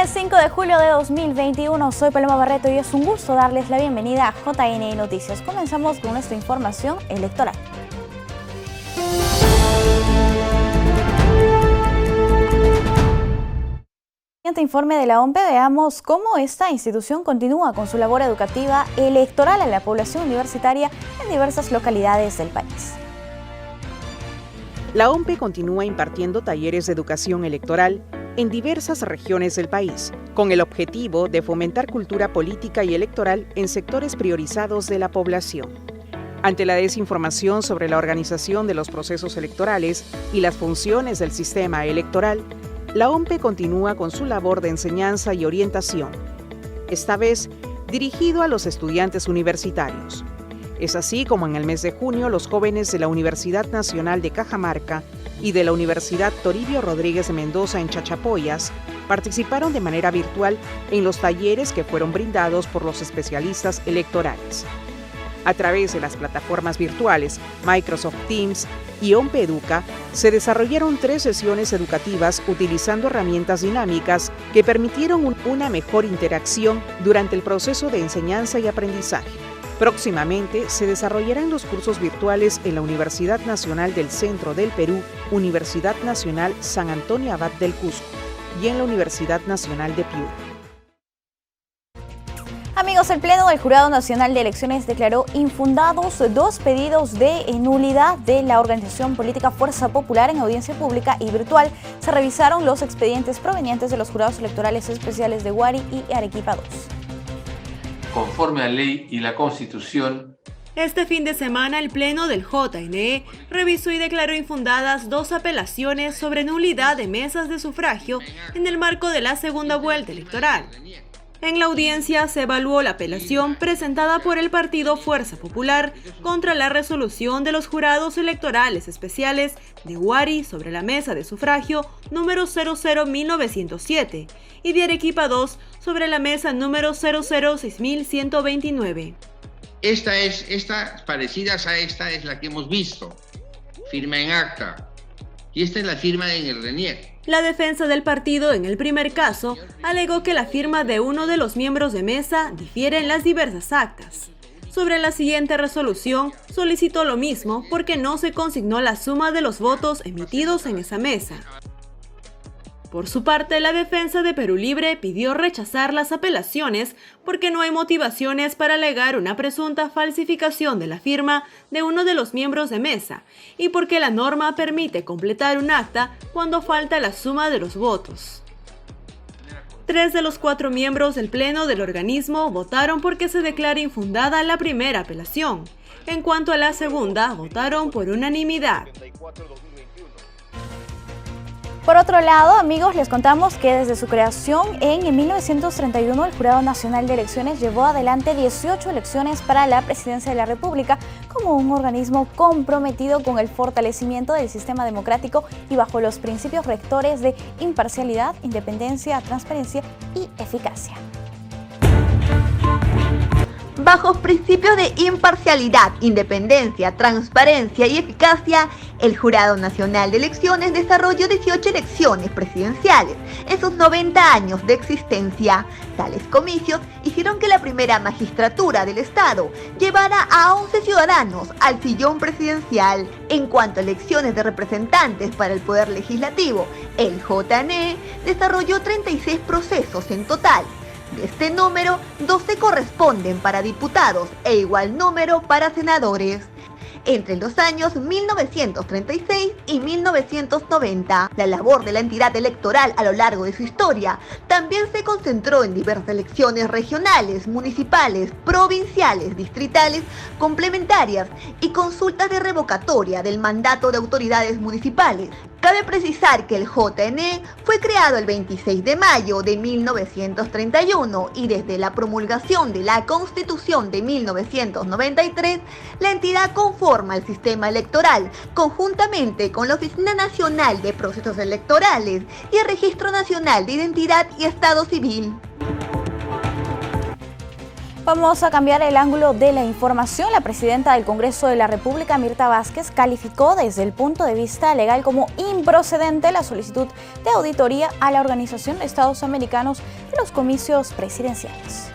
Lunes 5 de julio de 2021, soy Paloma Barreto y es un gusto darles la bienvenida a JN Noticias. Comenzamos con nuestra información electoral. En este informe de la OMPE veamos cómo esta institución continúa con su labor educativa electoral a la población universitaria en diversas localidades del país. La OMPE continúa impartiendo talleres de educación electoral en diversas regiones del país, con el objetivo de fomentar cultura política y electoral en sectores priorizados de la población. Ante la desinformación sobre la organización de los procesos electorales y las funciones del sistema electoral, la OMPE continúa con su labor de enseñanza y orientación, esta vez dirigido a los estudiantes universitarios. Es así como en el mes de junio los jóvenes de la Universidad Nacional de Cajamarca y de la Universidad Toribio Rodríguez de Mendoza en Chachapoyas participaron de manera virtual en los talleres que fueron brindados por los especialistas electorales. A través de las plataformas virtuales Microsoft Teams y OMPE Educa, se desarrollaron 3 sesiones educativas utilizando herramientas dinámicas que permitieron una mejor interacción durante el proceso de enseñanza y aprendizaje. Próximamente se desarrollarán los cursos virtuales en la Universidad Nacional del Centro del Perú, Universidad Nacional San Antonio Abad del Cusco y en la Universidad Nacional de Piura. Amigos, el Pleno del Jurado Nacional de Elecciones declaró infundados 2 pedidos de nulidad de la organización política Fuerza Popular en audiencia pública y virtual. Se revisaron los expedientes provenientes de los jurados electorales especiales de Huari y Arequipa II. Conforme a ley y la Constitución. Este fin de semana el Pleno del JNE revisó y declaró infundadas 2 apelaciones sobre nulidad de mesas de sufragio en el marco de la segunda vuelta electoral. En la audiencia se evaluó la apelación presentada por el partido Fuerza Popular contra la resolución de los jurados electorales especiales de Huari sobre la mesa de sufragio número 00-1907 y de Arequipa II sobre la mesa número 00-6129. Parecidas a esta es la que hemos visto, firma en acta, y esta es la firma en el RENIEC. La defensa del partido en el primer caso alegó que la firma de uno de los miembros de mesa difiere en las diversas actas. Sobre la siguiente resolución solicitó lo mismo porque no se consignó la suma de los votos emitidos en esa mesa. Por su parte, la defensa de Perú Libre pidió rechazar las apelaciones porque no hay motivaciones para alegar una presunta falsificación de la firma de uno de los miembros de mesa y porque la norma permite completar un acta cuando falta la suma de los votos. 3 de los 4 miembros del Pleno del organismo votaron porque se declare infundada la primera apelación. En cuanto a la segunda, votaron por unanimidad. Por otro lado, amigos, les contamos que desde su creación en 1931 el Jurado Nacional de Elecciones llevó adelante 18 elecciones para la Presidencia de la República como un organismo comprometido con el fortalecimiento del sistema democrático y bajo los principios rectores de imparcialidad, independencia, transparencia y eficacia. Bajo principios de imparcialidad, independencia, transparencia y eficacia, el Jurado Nacional de Elecciones desarrolló 18 elecciones presidenciales en sus 90 años de existencia. Tales comicios hicieron que la primera magistratura del Estado llevara a 11 ciudadanos al sillón presidencial. En cuanto a elecciones de representantes para el Poder Legislativo, el JNE desarrolló 36 procesos en total. De este número, 12 corresponden para diputados e igual número para senadores. Entre los años 1936 y 1990, la labor de la entidad electoral a lo largo de su historia también se concentró en diversas elecciones regionales, municipales, provinciales, distritales, complementarias y consultas de revocatoria del mandato de autoridades municipales. Cabe precisar que el JNE fue creado el 26 de mayo de 1931 y desde la promulgación de la Constitución de 1993, la entidad conforma el sistema electoral conjuntamente con la Oficina Nacional de Procesos Electorales y el Registro Nacional de Identidad y Estado Civil. Vamos a cambiar el ángulo de la información. La presidenta del Congreso de la República, Mirta Vázquez, calificó desde el punto de vista legal como improcedente la solicitud de auditoría a la Organización de Estados Americanos de los comicios presidenciales.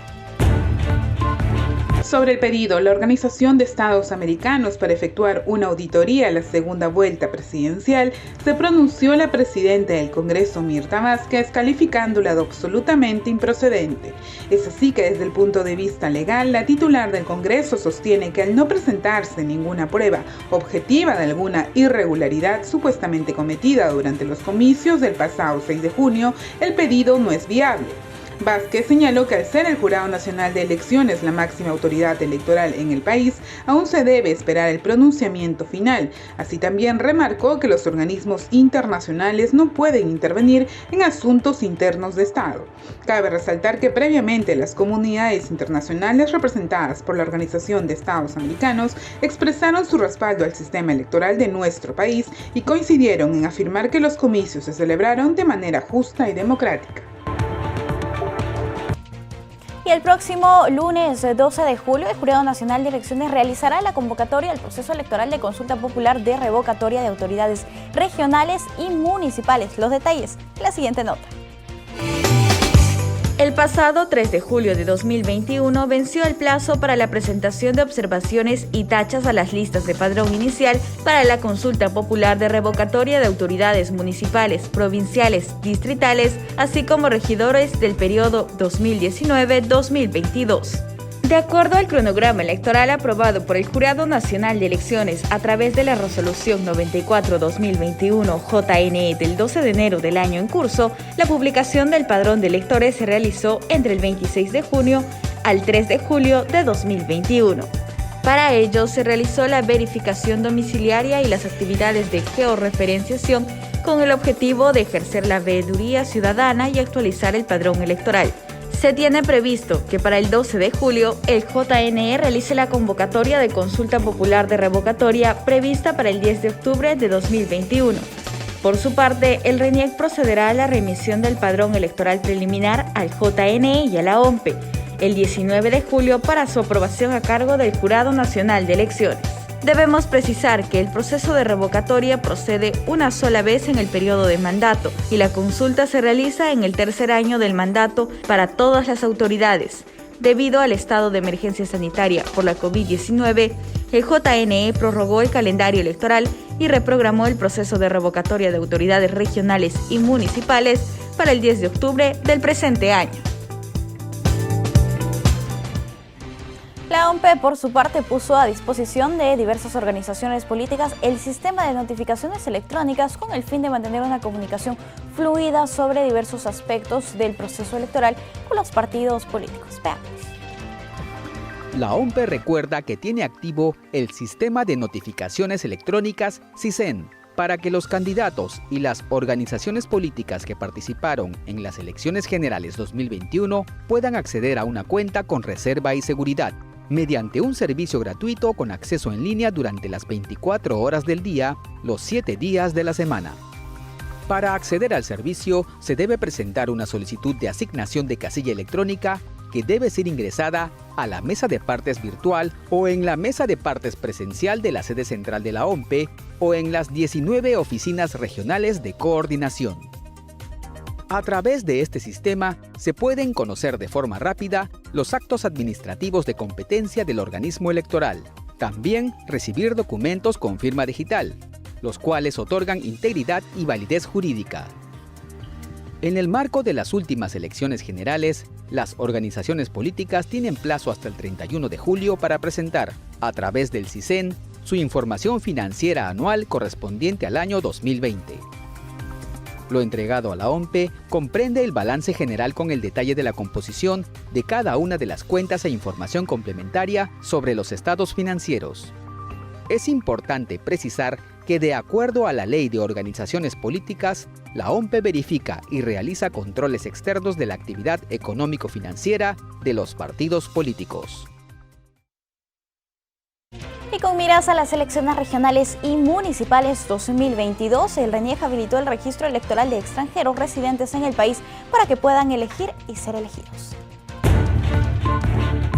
Sobre el pedido, la Organización de Estados Americanos para efectuar una auditoría a la segunda vuelta presidencial, se pronunció la presidenta del Congreso, Mirta Vázquez, calificándola de absolutamente improcedente. Es así que desde el punto de vista legal, la titular del Congreso sostiene que al no presentarse ninguna prueba objetiva de alguna irregularidad supuestamente cometida durante los comicios del pasado 6 de junio, el pedido no es viable. Vázquez señaló que al ser el Jurado Nacional de Elecciones la máxima autoridad electoral en el país, aún se debe esperar el pronunciamiento final. Así también remarcó que los organismos internacionales no pueden intervenir en asuntos internos de Estado. Cabe resaltar que previamente las comunidades internacionales representadas por la Organización de Estados Americanos expresaron su respaldo al sistema electoral de nuestro país y coincidieron en afirmar que los comicios se celebraron de manera justa y democrática. Y el próximo lunes 12 de julio, el Jurado Nacional de Elecciones realizará la convocatoria al proceso electoral de consulta popular de revocatoria de autoridades regionales y municipales. Los detalles en la siguiente nota. El pasado 3 de julio de 2021 venció el plazo para la presentación de observaciones y tachas a las listas de padrón inicial para la consulta popular de revocatoria de autoridades municipales, provinciales, distritales, así como regidores del periodo 2019-2022. De acuerdo al cronograma electoral aprobado por el Jurado Nacional de Elecciones a través de la Resolución 94-2021 JNE del 12 de enero del año en curso, la publicación del padrón de electores se realizó entre el 26 de junio al 3 de julio de 2021. Para ello, se realizó la verificación domiciliaria y las actividades de georreferenciación con el objetivo de ejercer la veeduría ciudadana y actualizar el padrón electoral. Se tiene previsto que para el 12 de julio el JNE realice la convocatoria de consulta popular de revocatoria prevista para el 10 de octubre de 2021. Por su parte, el RENIEC procederá a la remisión del padrón electoral preliminar al JNE y a la OMPE el 19 de julio para su aprobación a cargo del Jurado Nacional de Elecciones. Debemos precisar que el proceso de revocatoria procede una sola vez en el periodo de mandato y la consulta se realiza en el tercer año del mandato para todas las autoridades. Debido al estado de emergencia sanitaria por la COVID-19, el JNE prorrogó el calendario electoral y reprogramó el proceso de revocatoria de autoridades regionales y municipales para el 10 de octubre del presente año. La OMPE, por su parte, puso a disposición de diversas organizaciones políticas el sistema de notificaciones electrónicas con el fin de mantener una comunicación fluida sobre diversos aspectos del proceso electoral con los partidos políticos. Veamos. La OMPE recuerda que tiene activo el sistema de notificaciones electrónicas SISEN para que los candidatos y las organizaciones políticas que participaron en las elecciones generales 2021 puedan acceder a una cuenta con reserva y seguridad, mediante un servicio gratuito con acceso en línea durante las 24 horas del día, los 7 días de la semana. Para acceder al servicio, se debe presentar una solicitud de asignación de casilla electrónica que debe ser ingresada a la mesa de partes virtual o en la mesa de partes presencial de la sede central de la OMPE o en las 19 oficinas regionales de coordinación. A través de este sistema se pueden conocer de forma rápida los actos administrativos de competencia del organismo electoral. También recibir documentos con firma digital, los cuales otorgan integridad y validez jurídica. En el marco de las últimas elecciones generales, las organizaciones políticas tienen plazo hasta el 31 de julio para presentar, a través del SISEN, su información financiera anual correspondiente al año 2020. Lo entregado a la OMPE comprende el balance general con el detalle de la composición de cada una de las cuentas e información complementaria sobre los estados financieros. Es importante precisar que de acuerdo a la Ley de Organizaciones Políticas, la OMPE verifica y realiza controles externos de la actividad económico-financiera de los partidos políticos. Y con miras a las elecciones regionales y municipales 2022, el RENIEC habilitó el registro electoral de extranjeros residentes en el país para que puedan elegir y ser elegidos.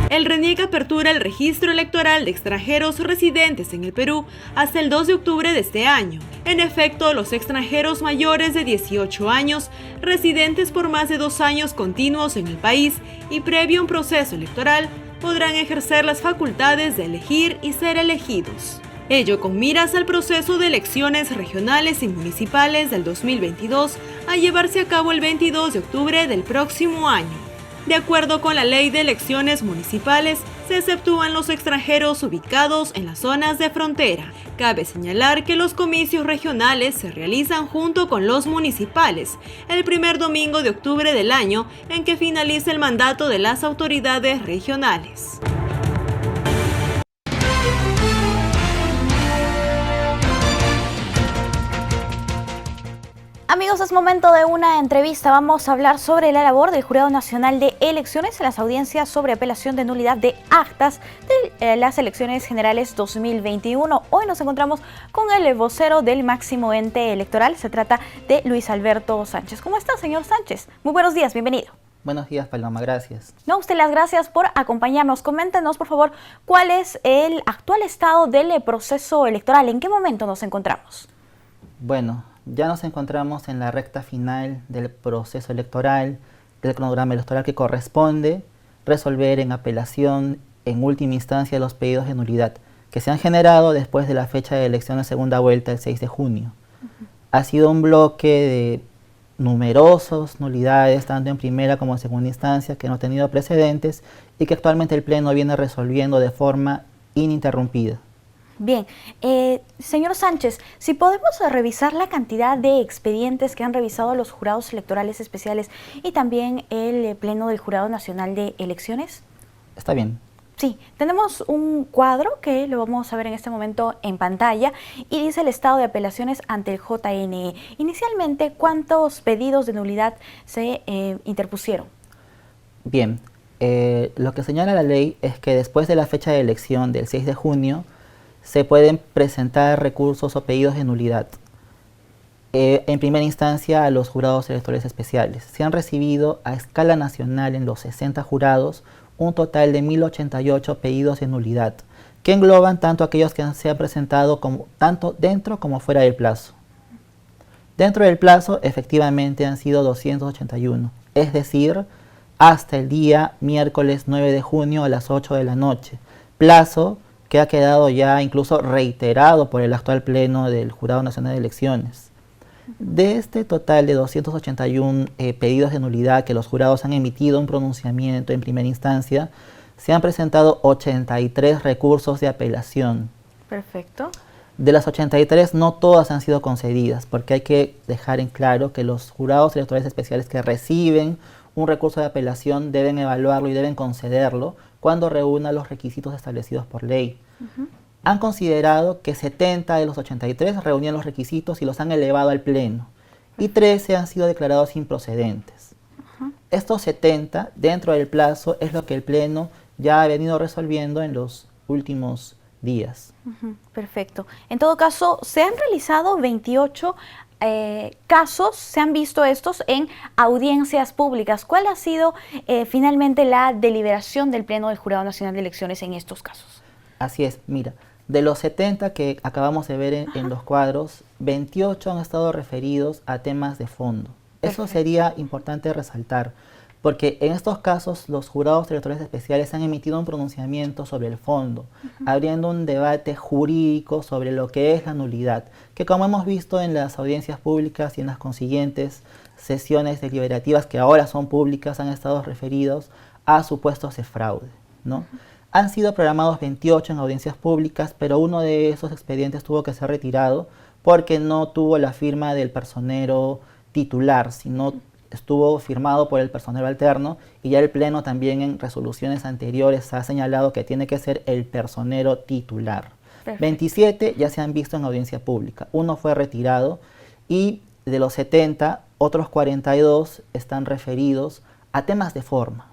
El RENIEC apertura el registro electoral de extranjeros residentes en el Perú hasta el 2 de octubre de este año. En efecto, los extranjeros mayores de 18 años, residentes por más de 2 años continuos en el país y previo a un proceso electoral, podrán ejercer las facultades de elegir y ser elegidos. Ello con miras al proceso de elecciones regionales y municipales del 2022 a llevarse a cabo el 22 de octubre del próximo año. De acuerdo con la Ley de Elecciones Municipales, se exceptúan los extranjeros ubicados en las zonas de frontera. Cabe señalar que los comicios regionales se realizan junto con los municipales, el primer domingo de octubre del año en que finaliza el mandato de las autoridades regionales. Amigos, es momento de una entrevista. Vamos a hablar sobre la labor del Jurado Nacional de Elecciones en las audiencias sobre apelación de nulidad de actas de las elecciones generales 2021. Hoy nos encontramos con el vocero del máximo ente electoral. Se trata de Luis Alberto Sánchez. ¿Cómo está, señor Sánchez? Muy buenos días, bienvenido. Buenos días, Paloma, gracias. No, usted las gracias por acompañarnos. Coméntenos, por favor, cuál es el actual estado del proceso electoral. ¿En qué momento nos encontramos? Bueno, ya nos encontramos en la recta final del proceso electoral, del cronograma electoral que corresponde resolver en apelación en última instancia los pedidos de nulidad que se han generado después de la fecha de elección de segunda vuelta el 6 de junio. Ha sido un bloque de numerosas nulidades, tanto en primera como en segunda instancia, que no han tenido precedentes y que actualmente el Pleno viene resolviendo de forma ininterrumpida. Bien, señor Sánchez, si podemos revisar la cantidad de expedientes que han revisado los jurados electorales especiales y también el Pleno del Jurado Nacional de Elecciones. Está bien. Sí, tenemos un cuadro que lo vamos a ver en este momento en pantalla y dice el estado de apelaciones ante el JNE. Inicialmente, ¿cuántos pedidos de nulidad se interpusieron? Bien, lo que señala la ley es que después de la fecha de elección del 6 de junio, se pueden presentar recursos o pedidos de nulidad. En primera instancia a los jurados electorales especiales. Se han recibido a escala nacional en los 60 jurados un total de 1.088 pedidos de nulidad, que engloban tanto aquellos que se han presentado tanto dentro como fuera del plazo. Dentro del plazo efectivamente han sido 281, es decir, hasta el día miércoles 9 de junio a las 8 de la noche, plazo que ha quedado ya incluso reiterado por el actual Pleno del Jurado Nacional de Elecciones. De este total de 281 pedidos de nulidad que los jurados han emitido un pronunciamiento en primera instancia, se han presentado 83 recursos de apelación. Perfecto. De las 83, no todas han sido concedidas, porque hay que dejar en claro que los jurados electorales especiales que reciben un recurso de apelación deben evaluarlo y deben concederlo cuando reúna los requisitos establecidos por ley. Han considerado que 70 de los 83 reunían los requisitos y los han elevado al Pleno, y 13 han sido declarados improcedentes. Estos 70, dentro del plazo, es lo que el Pleno ya ha venido resolviendo en los últimos días. Perfecto. En todo caso, se han realizado 28 casos, se han visto estos en audiencias públicas. ¿Cuál ha sido finalmente la deliberación del Pleno del Jurado Nacional de Elecciones en estos casos? Así es, mira, de los 70 que acabamos de ver en los cuadros, 28 han estado referidos a temas de fondo. Eso sería importante resaltar, porque en estos casos los jurados electorales especiales han emitido un pronunciamiento sobre el fondo, abriendo un debate jurídico sobre lo que es la nulidad, que como hemos visto en las audiencias públicas y en las consiguientes sesiones deliberativas que ahora son públicas, han estado referidos a supuestos de fraude, ¿no? Han sido programados 28 en audiencias públicas, pero uno de esos expedientes tuvo que ser retirado porque no tuvo la firma del personero titular, sino estuvo firmado por el personero alterno, y ya el Pleno también en resoluciones anteriores ha señalado que tiene que ser el personero titular. Perfecto. 27 ya se han visto en audiencia pública, uno fue retirado, y de los 70, otros 42 están referidos a temas de forma.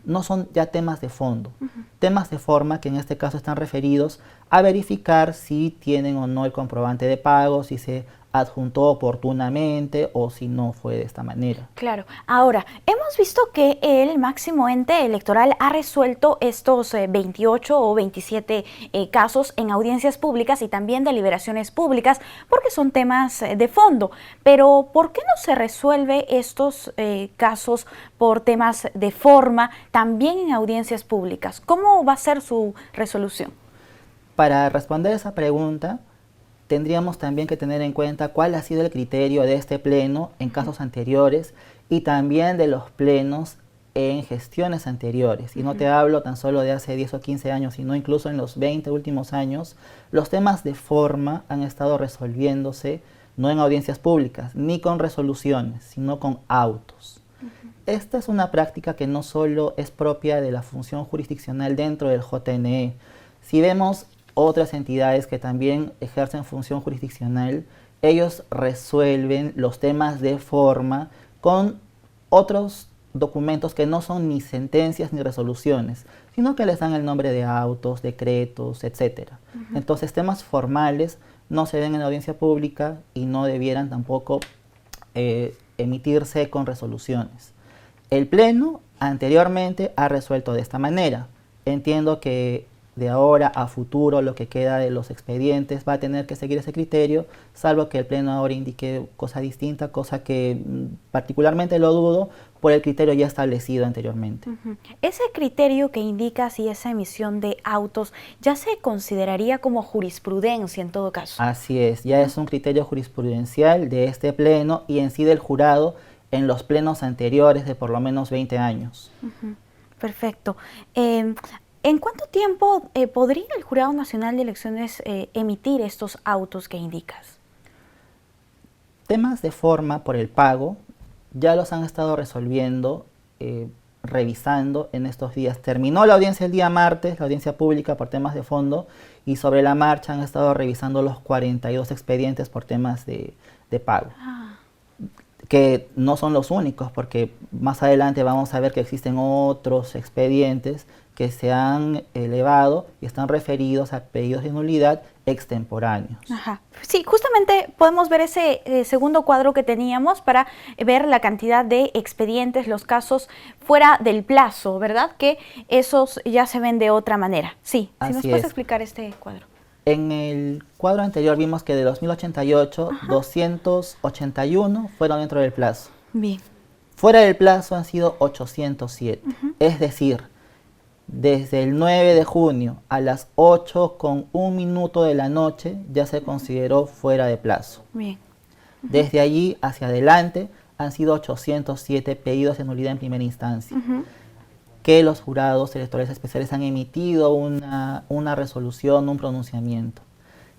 No son ya temas de fondo, temas de forma que en este caso están referidos a verificar si tienen o no el comprobante de pago, si se adjuntó oportunamente o si no fue de esta manera. Claro. Ahora, hemos visto que el máximo ente electoral ha resuelto estos 28 o 27 casos en audiencias públicas y también deliberaciones públicas porque son temas de fondo. Pero, ¿por qué no se resuelve estos casos por temas de forma también en audiencias públicas? ¿Cómo va a ser su resolución? Para responder esa pregunta, tendríamos también que tener en cuenta cuál ha sido el criterio de este pleno en casos anteriores y también de los plenos en gestiones anteriores. Y no te hablo tan solo de hace 10 o 15 años, sino incluso en los 20 últimos años, los temas de forma han estado resolviéndose no en audiencias públicas, ni con resoluciones, sino con autos. Esta es una práctica que no solo es propia de la función jurisdiccional dentro del JNE. Si vemos otras entidades que también ejercen función jurisdiccional, ellos resuelven los temas de forma con otros documentos que no son ni sentencias ni resoluciones, sino que les dan el nombre de autos, decretos, etc. Entonces, temas formales no se ven en la audiencia pública y no debieran tampoco emitirse con resoluciones. El Pleno anteriormente ha resuelto de esta manera. Entiendo que de ahora a futuro lo que queda de los expedientes va a tener que seguir ese criterio, salvo que el Pleno ahora indique cosa distinta, cosa que particularmente lo dudo por el criterio ya establecido anteriormente. Ese criterio que indicas y esa emisión de autos ya se consideraría como jurisprudencia en todo caso. Así es, ya es un criterio jurisprudencial de este Pleno y en sí del jurado en los plenos anteriores de por lo menos 20 años. Perfecto. ¿En cuánto tiempo podría el Jurado Nacional de Elecciones emitir estos autos que indicas? Temas de forma por el pago ya los han estado resolviendo, revisando en estos días. Terminó la audiencia el día martes, la audiencia pública por temas de fondo, y sobre la marcha han estado revisando los 42 expedientes por temas de pago. Que no son los únicos, porque más adelante vamos a ver que existen otros expedientes que se han elevado y están referidos a pedidos de nulidad extemporáneos. Sí, justamente podemos ver ese segundo cuadro que teníamos para ver la cantidad de expedientes, los casos fuera del plazo, ¿verdad? Que esos ya se ven de otra manera. Sí, si nos puedes explicar este cuadro. En el cuadro anterior vimos que de 2088, 281 fueron dentro del plazo. Bien. Fuera del plazo han sido 807. Es decir, desde el 9 de junio a las 8:01 de la noche ya se consideró fuera de plazo. Bien. Desde allí hacia adelante han sido 807 pedidos de nulidad en primera instancia. Que los jurados electorales especiales han emitido una resolución, un pronunciamiento.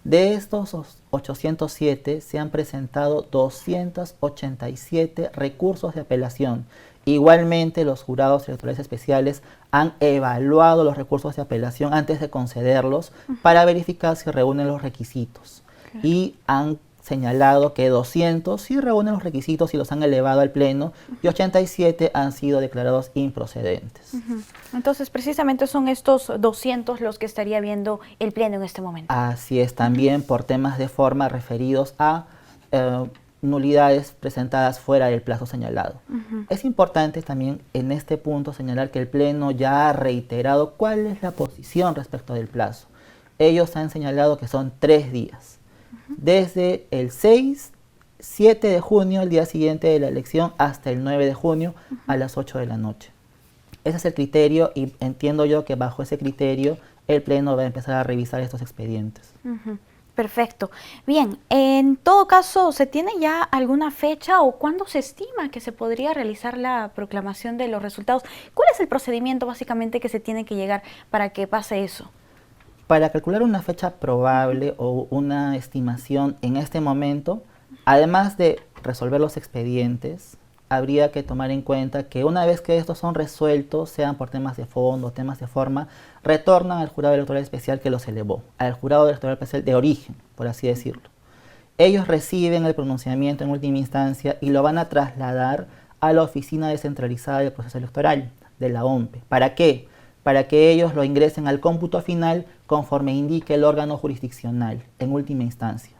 De estos 807 se han presentado 287 recursos de apelación. Igualmente, los jurados electorales especiales han evaluado los recursos de apelación antes de concederlos para verificar si reúnen los requisitos. Y han señalado que 200 sí reúnen los requisitos y los han elevado al Pleno y 87 han sido declarados improcedentes. Entonces, precisamente son estos 200 los que estaría viendo el Pleno en este momento. Así es, también por temas de forma referidos a nulidades presentadas fuera del plazo señalado. Es importante también en este punto señalar que el Pleno ya ha reiterado cuál es la posición respecto del plazo. Ellos han señalado que son 3 días. Desde el 7 de junio, el día siguiente de la elección, hasta el 9 de junio a las 8 de la noche. Ese es el criterio y entiendo yo que bajo ese criterio el Pleno va a empezar a revisar estos expedientes. Perfecto. Bien, en todo caso, ¿se tiene ya alguna fecha o cuándo se estima que se podría realizar la proclamación de los resultados? ¿Cuál es el procedimiento básicamente que se tiene que llegar para que pase eso? Para calcular una fecha probable o una estimación en este momento, además de resolver los expedientes, habría que tomar en cuenta que una vez que estos son resueltos, sean por temas de fondo o temas de forma, retornan al jurado electoral especial que los elevó, al jurado electoral especial de origen, por así decirlo. Ellos reciben el pronunciamiento en última instancia y lo van a trasladar a la Oficina Descentralizada del Proceso Electoral, de la OMPE. ¿Para qué? Para que ellos lo ingresen al cómputo final conforme indique el órgano jurisdiccional, en última instancia.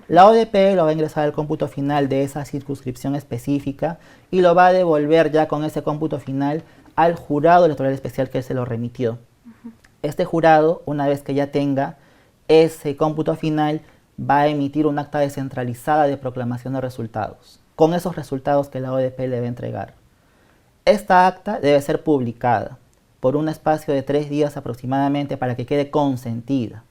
La ODP lo va a ingresar al cómputo final de esa circunscripción específica y lo va a devolver ya con ese cómputo final al jurado electoral especial que se lo remitió. Este jurado, una vez que ya tenga ese cómputo final, va a emitir un acta descentralizada de proclamación de resultados, con esos resultados que la ODP le va a entregar. Esta acta debe ser publicada por un espacio de 3 días aproximadamente para que quede consentida.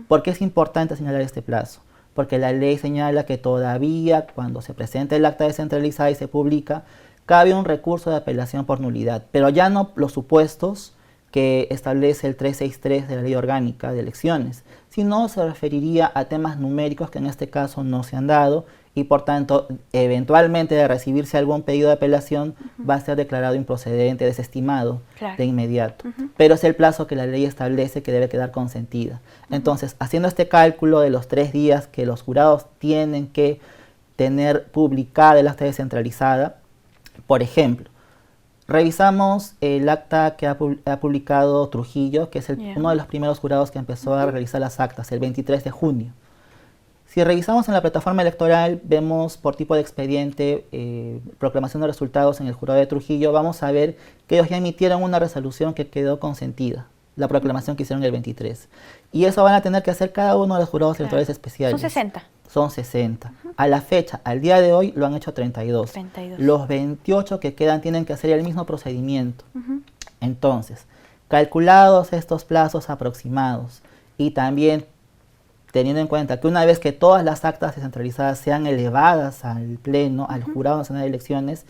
¿Por qué es importante señalar este plazo? Porque la ley señala que todavía cuando se presenta el acta descentralizada y se publica, cabe un recurso de apelación por nulidad, pero ya no los supuestos que establece el 363 de la Ley Orgánica de Elecciones, sino se referiría a temas numéricos que en este caso no se han dado y por tanto, eventualmente de recibirse algún pedido de apelación, va a ser declarado improcedente, desestimado de inmediato. Pero es el plazo que la ley establece que debe quedar consentida. Entonces, haciendo este cálculo de los 3 días que los jurados tienen que tener publicada el acta descentralizada, por ejemplo, revisamos el acta que ha publicado Trujillo, que es uno de los primeros jurados que empezó a realizar las actas, el 23 de junio. Si revisamos en la plataforma electoral, vemos por tipo de expediente, proclamación de resultados en el jurado de Trujillo, vamos a ver que ellos ya emitieron una resolución que quedó consentida, la proclamación que hicieron el 23. Y eso van a tener que hacer cada uno de los jurados electorales especiales. Son 60. Son 60. A la fecha, al día de hoy, lo han hecho 32. Los 28 que quedan tienen que hacer el mismo procedimiento. Entonces, calculados estos plazos aproximados y también teniendo en cuenta que una vez que todas las actas descentralizadas sean elevadas al Pleno, al Jurado Nacional de Elecciones,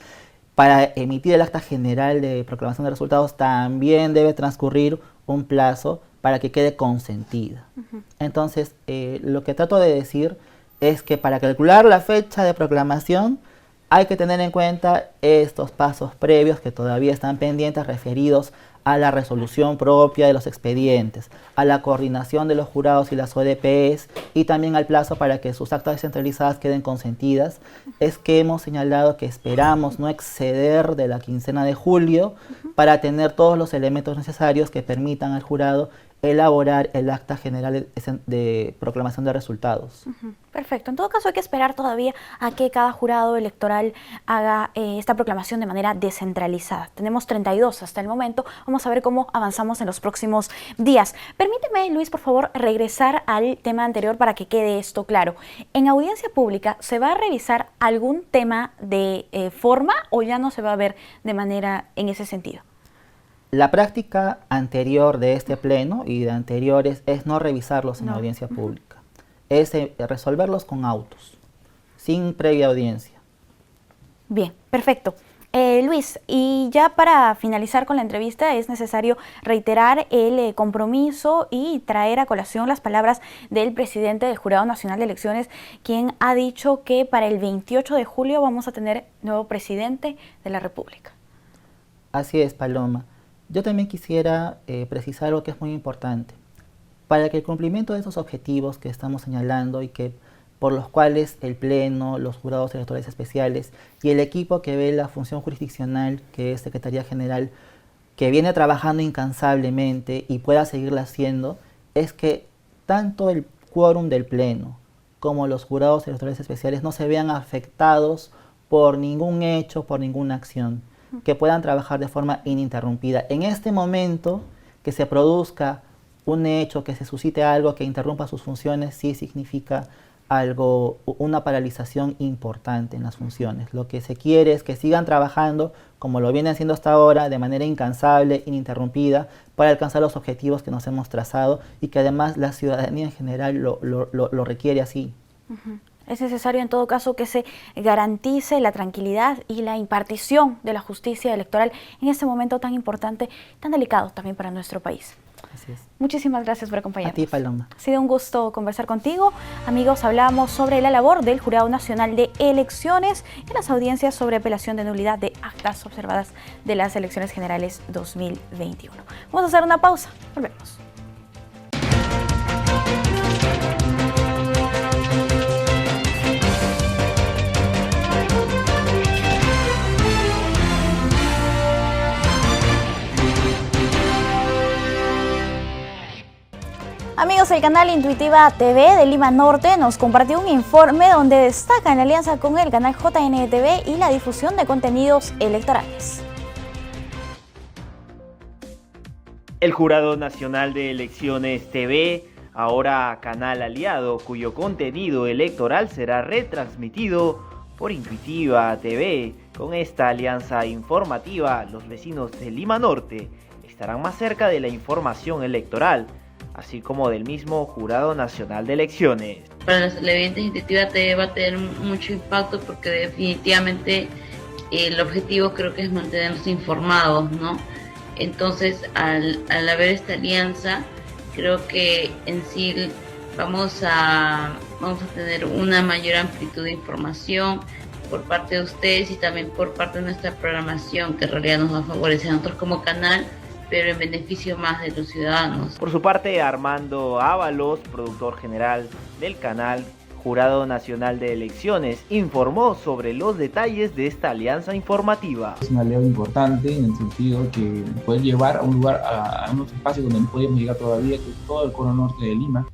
para emitir el acta general de proclamación de resultados también debe transcurrir un plazo para que quede consentida. Entonces, lo que trato de decir es que para calcular la fecha de proclamación hay que tener en cuenta estos pasos previos que todavía están pendientes referidos a la resolución propia de los expedientes, a la coordinación de los jurados y las ODPs y también al plazo para que sus actas descentralizadas queden consentidas. Es que hemos señalado que esperamos no exceder de la quincena de julio para tener todos los elementos necesarios que permitan al jurado elaborar el acta general de proclamación de resultados. Perfecto. En todo caso hay que esperar todavía a que cada jurado electoral haga esta proclamación de manera descentralizada. Tenemos 32 hasta el momento. Vamos a ver cómo avanzamos en los próximos días. Permíteme, Luis, por favor, regresar al tema anterior para que quede esto claro. En audiencia pública, ¿se va a revisar algún tema de forma o ya no se va a ver de manera en ese sentido? La práctica anterior de este pleno y de anteriores es no revisarlos en audiencia pública, es resolverlos con autos, sin previa audiencia. Bien, perfecto. Luis, y ya para finalizar con la entrevista es necesario reiterar el compromiso y traer a colación las palabras del presidente del Jurado Nacional de Elecciones, quien ha dicho que para el 28 de julio vamos a tener nuevo presidente de la República. Así es, Paloma. Yo también quisiera precisar algo que es muy importante. Para que el cumplimiento de esos objetivos que estamos señalando y que por los cuales el Pleno, los jurados electorales especiales y el equipo que ve la función jurisdiccional, que es Secretaría General, que viene trabajando incansablemente y pueda seguirla haciendo, es que tanto el quórum del Pleno como los jurados electorales especiales no se vean afectados por ningún hecho, por ninguna acción, que puedan trabajar de forma ininterrumpida. En este momento, que se produzca un hecho, que se suscite algo que interrumpa sus funciones, sí significa algo, una paralización importante en las funciones. Lo que se quiere es que sigan trabajando como lo vienen haciendo hasta ahora, de manera incansable, ininterrumpida, para alcanzar los objetivos que nos hemos trazado y que además la ciudadanía en general lo requiere así. Es necesario en todo caso que se garantice la tranquilidad y la impartición de la justicia electoral en este momento tan importante, tan delicado también para nuestro país. Así es. Muchísimas gracias por acompañarnos. A ti, Paloma. Ha sido un gusto conversar contigo. Amigos, hablamos sobre la labor del Jurado Nacional de Elecciones en las audiencias sobre apelación de nulidad de actas observadas de las elecciones generales 2021. Vamos a hacer una pausa. Volvemos. Amigos, el canal Intuitiva TV de Lima Norte nos compartió un informe donde destacan la alianza con el canal JNTV y la difusión de contenidos electorales. El Jurado Nacional de Elecciones TV, ahora canal aliado, cuyo contenido electoral será retransmitido por Intuitiva TV. Con esta alianza informativa, los vecinos de Lima Norte estarán más cerca de la información electoral, así como del mismo Jurado Nacional de Elecciones. Para los televidentes, Intuitiva TV va a tener mucho impacto porque definitivamente el objetivo creo que es mantenernos informados, ¿no? Entonces, al haber esta alianza, creo que en sí vamos a tener una mayor amplitud de información por parte de ustedes y también por parte de nuestra programación, que en realidad nos va a favorecer a nosotros como canal, pero en beneficio más de los ciudadanos. Por su parte, Armando Ábalos, productor general del canal Jurado Nacional de Elecciones, informó sobre los detalles de esta alianza informativa. Es una alianza importante en el sentido que puede llevar a un lugar, a unos espacios donde no podíamos llegar todavía, que es todo el cono norte de Lima,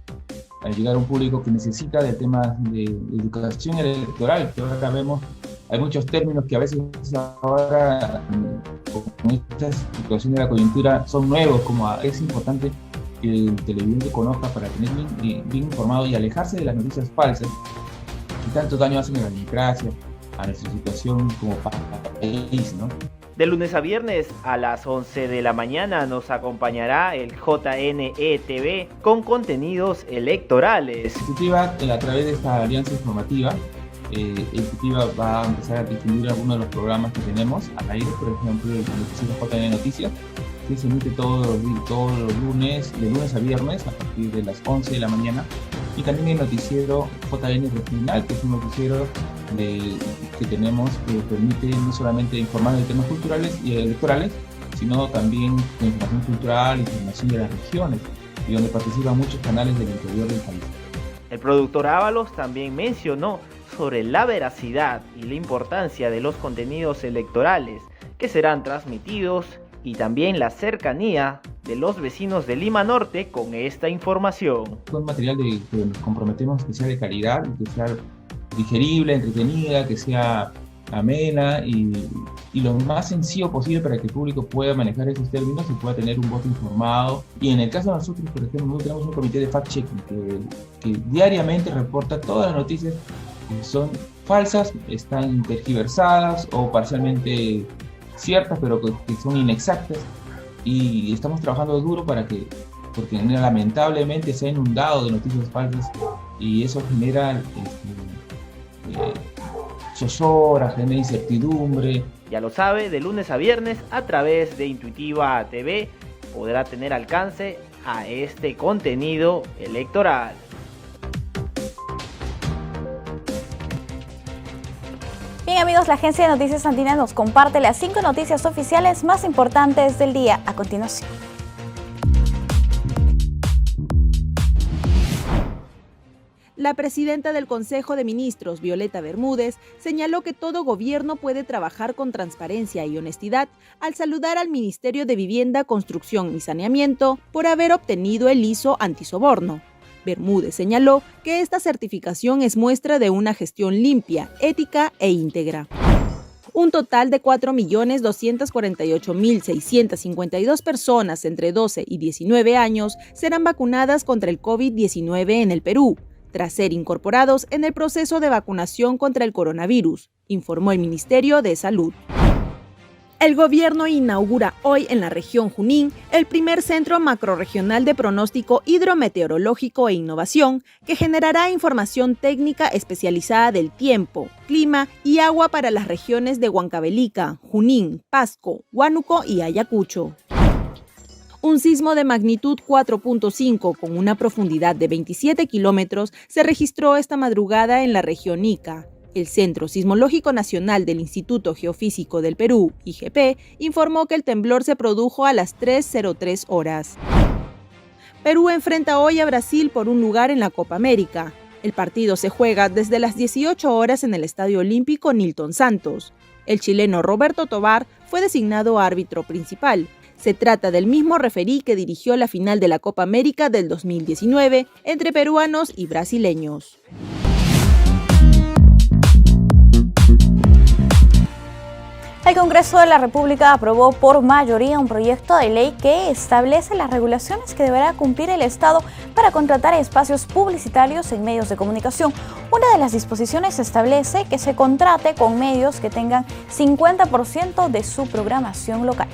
para llegar a un público que necesita de temas de educación electoral, que ahora vemos, hay muchos términos que a veces ahora, con esta situación de la coyuntura, son nuevos, como es importante que el televidente conozca para tener bien informado y alejarse de las noticias falsas que tanto daño hacen a la democracia, a nuestra situación como país, ¿no? De lunes a viernes a las 11 de la mañana nos acompañará el JNE-TV con contenidos electorales. Intuitiva, a través de esta alianza informativa, Intuitiva va a empezar a difundir algunos de los programas que tenemos al aire, por ejemplo el noticiero JN Noticias, que se emite todos los lunes, de lunes a viernes a partir de las 11 de la mañana, y también el noticiero JN Regional, que es un noticiero que tenemos que permite no solamente informar de temas culturales y electorales, sino también de información cultural, información de las regiones, y donde participan muchos canales del interior del país. El productor Ábalos también mencionó sobre la veracidad y la importancia de los contenidos electorales que serán transmitidos y también la cercanía de los vecinos de Lima Norte con esta información. Es un material que nos comprometemos que sea de calidad, que sea digerible, entretenida, que sea amena y lo más sencillo posible para que el público pueda manejar esos términos y pueda tener un voto informado. Y en el caso de nosotros, por ejemplo, nosotros tenemos un comité de fact-checking que diariamente reporta todas las noticias que son falsas, están tergiversadas o parcialmente ciertas, pero que son inexactas, y estamos trabajando duro porque lamentablemente se ha inundado de noticias falsas y eso genera zozobra, genera incertidumbre. Ya lo sabe, de lunes a viernes a través de Intuitiva TV podrá tener alcance a este contenido electoral. Bien amigos, la Agencia de Noticias Andina nos comparte las 5 noticias oficiales más importantes del día a continuación. La presidenta del Consejo de Ministros, Violeta Bermúdez, señaló que todo gobierno puede trabajar con transparencia y honestidad al saludar al Ministerio de Vivienda, Construcción y Saneamiento por haber obtenido el ISO antisoborno. Bermúdez señaló que esta certificación es muestra de una gestión limpia, ética e íntegra. Un total de 4.248.652 personas entre 12 y 19 años serán vacunadas contra el COVID-19 en el Perú, tras ser incorporados en el proceso de vacunación contra el coronavirus, informó el Ministerio de Salud. El gobierno inaugura hoy en la región Junín el primer centro macrorregional de pronóstico hidrometeorológico e innovación que generará información técnica especializada del tiempo, clima y agua para las regiones de Huancavelica, Junín, Pasco, Huánuco y Ayacucho. Un sismo de magnitud 4.5 con una profundidad de 27 kilómetros se registró esta madrugada en la región Ica. El Centro Sismológico Nacional del Instituto Geofísico del Perú, IGP, informó que el temblor se produjo a las 3:03 horas. Perú enfrenta hoy a Brasil por un lugar en la Copa América. El partido se juega desde las 18 horas en el Estadio Olímpico Nilton Santos. El chileno Roberto Tovar fue designado árbitro principal. Se trata del mismo referí que dirigió la final de la Copa América del 2019 entre peruanos y brasileños. El Congreso de la República aprobó por mayoría un proyecto de ley que establece las regulaciones que deberá cumplir el Estado para contratar espacios publicitarios en medios de comunicación. Una de las disposiciones establece que se contrate con medios que tengan 50% de su programación local.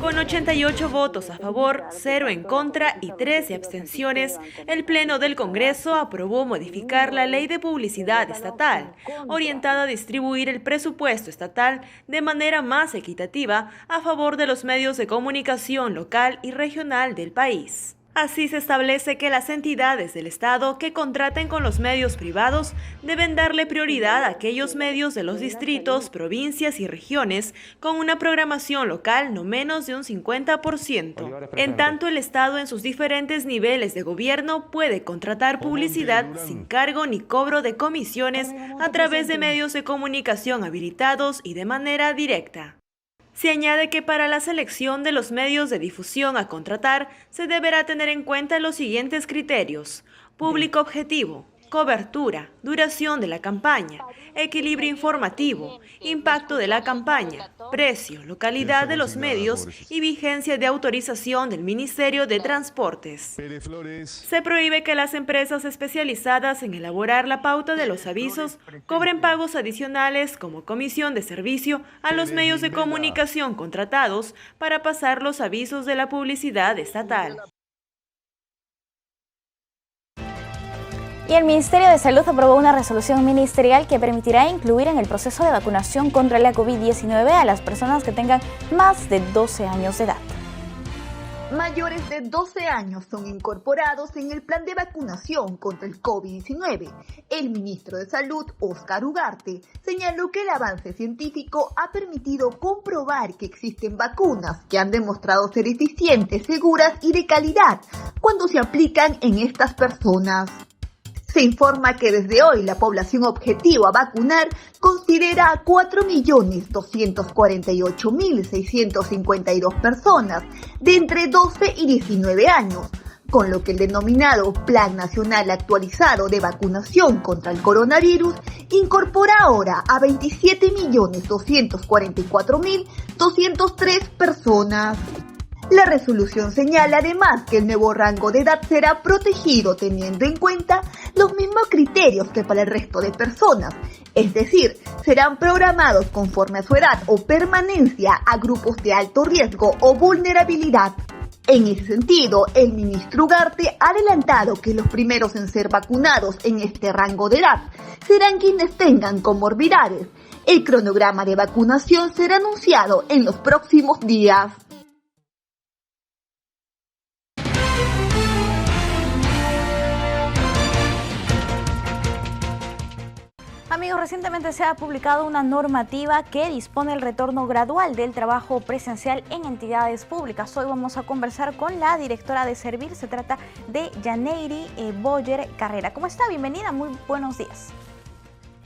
Con 88 votos a favor, 0 en contra y 13 abstenciones, el Pleno del Congreso aprobó modificar la Ley de Publicidad Estatal, orientada a distribuir el presupuesto estatal de manera más equitativa a favor de los medios de comunicación local y regional del país. Así se establece que las entidades del Estado que contraten con los medios privados deben darle prioridad a aquellos medios de los distritos, provincias y regiones con una programación local no menos de un 50%. En tanto, el Estado en sus diferentes niveles de gobierno puede contratar publicidad sin cargo ni cobro de comisiones a través de medios de comunicación habilitados y de manera directa. Se añade que para la selección de los medios de difusión a contratar se deberá tener en cuenta los siguientes criterios: público objetivo, cobertura, duración de la campaña, equilibrio informativo, impacto de la campaña, precio, localidad de los medios y vigencia de autorización del Ministerio de Transportes. Se prohíbe que las empresas especializadas en elaborar la pauta de los avisos cobren pagos adicionales como comisión de servicio a los medios de comunicación contratados para pasar los avisos de la publicidad estatal. Y el Ministerio de Salud aprobó una resolución ministerial que permitirá incluir en el proceso de vacunación contra la COVID-19 a las personas que tengan más de 12 años de edad. Mayores de 12 años son incorporados en el plan de vacunación contra el COVID-19. El ministro de Salud, Óscar Ugarte, señaló que el avance científico ha permitido comprobar que existen vacunas que han demostrado ser eficientes, seguras y de calidad cuando se aplican en estas personas. Se informa que desde hoy la población objetivo a vacunar considera a 4.248.652 personas de entre 12 y 19 años, con lo que el denominado Plan Nacional Actualizado de Vacunación contra el Coronavirus incorpora ahora a 27.244.203 personas. La resolución señala además que el nuevo rango de edad será protegido teniendo en cuenta los mismos criterios que para el resto de personas, es decir, serán programados conforme a su edad o permanencia a grupos de alto riesgo o vulnerabilidad. En ese sentido, el ministro Ugarte ha adelantado que los primeros en ser vacunados en este rango de edad serán quienes tengan comorbilidades. El cronograma de vacunación será anunciado en los próximos días. Amigos, recientemente se ha publicado una normativa que dispone el retorno gradual del trabajo presencial en entidades públicas. Hoy vamos a conversar con la directora de Servir, se trata de Yaneiri Boyer Carrera. ¿Cómo está? Bienvenida, muy buenos días.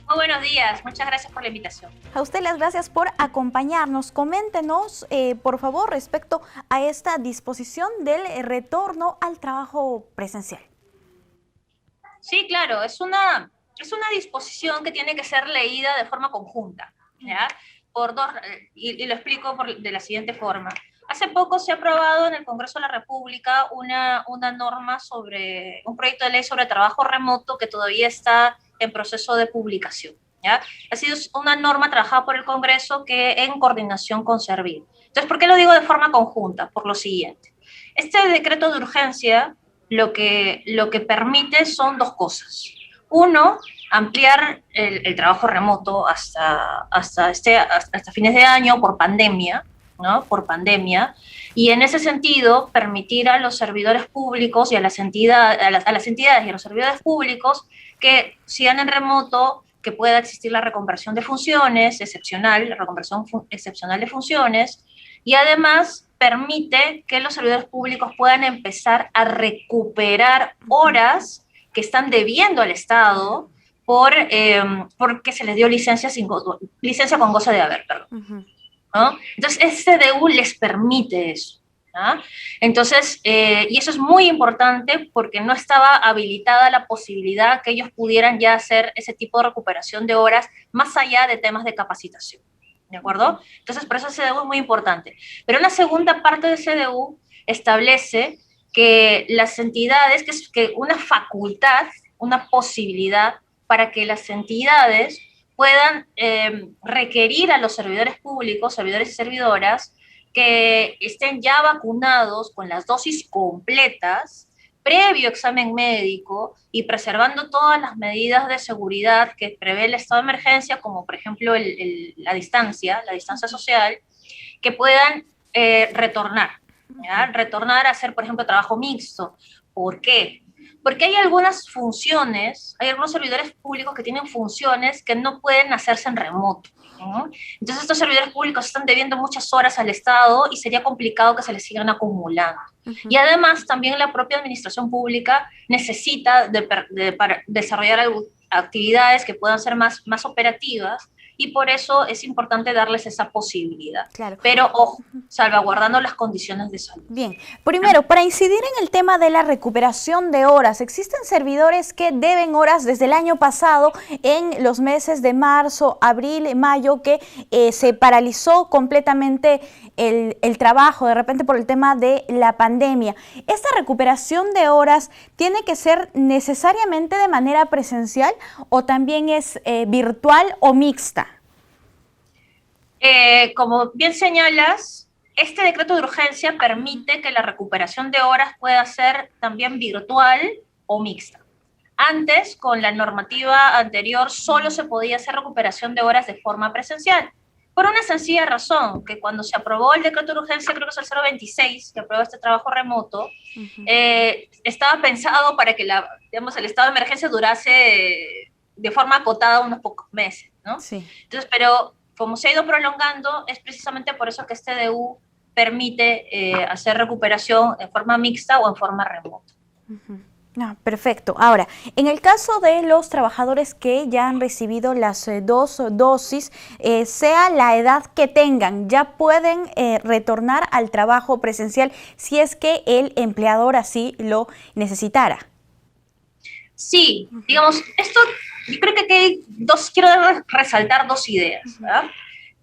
Muy buenos días, muchas gracias por la invitación. A usted las gracias por acompañarnos. Coméntenos, por favor, respecto a esta disposición del retorno al trabajo presencial. Sí, claro, es una disposición que tiene que ser leída de forma conjunta, ¿ya? Y lo explico de la siguiente forma. Hace poco se ha aprobado en el Congreso de la República una norma sobre un proyecto de ley sobre trabajo remoto que todavía está en proceso de publicación, ¿ya? Ha sido una norma trabajada por el Congreso que en coordinación con Servir. Entonces, ¿por qué lo digo de forma conjunta? Por lo siguiente. Este decreto de urgencia lo que permite son dos cosas. Uno, ampliar el trabajo remoto hasta fines de año por pandemia, ¿no? Por pandemia, y en ese sentido permitir a los servidores públicos y a las entidades y a los servidores públicos que sigan en remoto, que pueda existir la reconversión de funciones excepcional, la reconversión excepcional de funciones, y además permite que los servidores públicos puedan empezar a recuperar horas que están debiendo al Estado porque se les dio licencia con goce de haber, perdón. ¿no? Entonces, este CDU les permite eso. ¿Ah? Entonces, y eso es muy importante porque no estaba habilitada la posibilidad que ellos pudieran ya hacer ese tipo de recuperación de horas más allá de temas de capacitación, ¿de acuerdo? Entonces, por eso el CDU es muy importante. Pero una segunda parte del CDU establece que las entidades, que una facultad, una posibilidad para que las entidades puedan requerir a los servidores públicos, servidores y servidoras, que estén ya vacunados con las dosis completas, previo examen médico y preservando todas las medidas de seguridad que prevé el estado de emergencia, como por ejemplo la distancia social, que puedan retornar, ¿ya? Retornar a hacer, por ejemplo, trabajo mixto. ¿Por qué? Porque hay algunas funciones, hay algunos servidores públicos que tienen funciones que no pueden hacerse en remoto, ¿no? Entonces estos servidores públicos están debiendo muchas horas al Estado y sería complicado que se les sigan acumulando. Y además también la propia administración pública necesita para desarrollar actividades que puedan ser más operativas, y por eso es importante darles esa posibilidad. Claro. Pero, ojo, salvaguardando las condiciones de salud. Bien, primero, para incidir en el tema de la recuperación de horas, existen servidores que deben horas desde el año pasado, en los meses de marzo, abril, mayo, que se paralizó completamente el trabajo, de repente por el tema de la pandemia. ¿Esta recuperación de horas tiene que ser necesariamente de manera presencial o también es virtual o mixta? Como bien señalas, este decreto de urgencia permite que la recuperación de horas pueda ser también virtual o mixta. Antes, con la normativa anterior, solo se podía hacer recuperación de horas de forma presencial, por una sencilla razón, que cuando se aprobó el decreto de urgencia, creo que es el 026, que aprobó este trabajo remoto, estaba pensado para que el estado de emergencia durase de forma acotada unos pocos meses, ¿no? Sí. Entonces, pero como se ha ido prolongando, es precisamente por eso que este DU permite hacer recuperación en forma mixta o en forma remota. Perfecto. Ahora, en el caso de los trabajadores que ya han recibido las 2 dosis, sea la edad que tengan, ya pueden retornar al trabajo presencial si es que el empleador así lo necesitara. Sí, digamos, esto, yo creo que aquí quiero resaltar dos ideas, ¿verdad?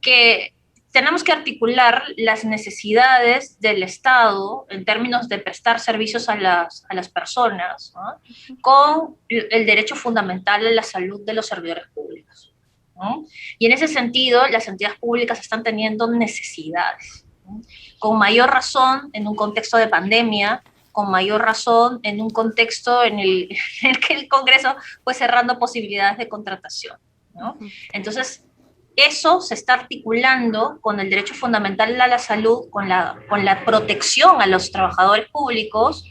Que tenemos que articular las necesidades del Estado en términos de prestar servicios a las personas, ¿no? Con el derecho fundamental a la salud de los servidores públicos, ¿no? Y en ese sentido, las entidades públicas están teniendo necesidades, ¿no? Con mayor razón en un contexto de pandemia, con mayor razón en un contexto en el que el Congreso fue cerrando posibilidades de contratación, ¿no? Entonces, eso se está articulando con el derecho fundamental a la salud, con la protección a los trabajadores públicos,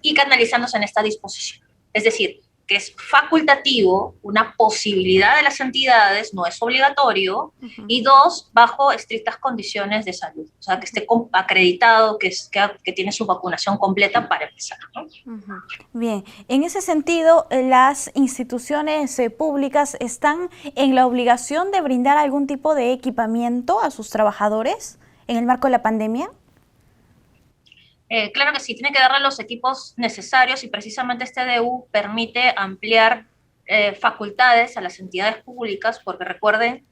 y canalizándose en esta disposición. Es decir, que es facultativo, una posibilidad de las entidades, no es obligatorio, y dos, bajo estrictas condiciones de salud, o sea, que esté acreditado, que tiene su vacunación completa para empezar, ¿no? Bien, en ese sentido, las instituciones públicas están en la obligación de brindar algún tipo de equipamiento a sus trabajadores en el marco de la pandemia. Claro que sí, tiene que darle los equipos necesarios y precisamente este DU permite ampliar facultades a las entidades públicas, porque recuerden,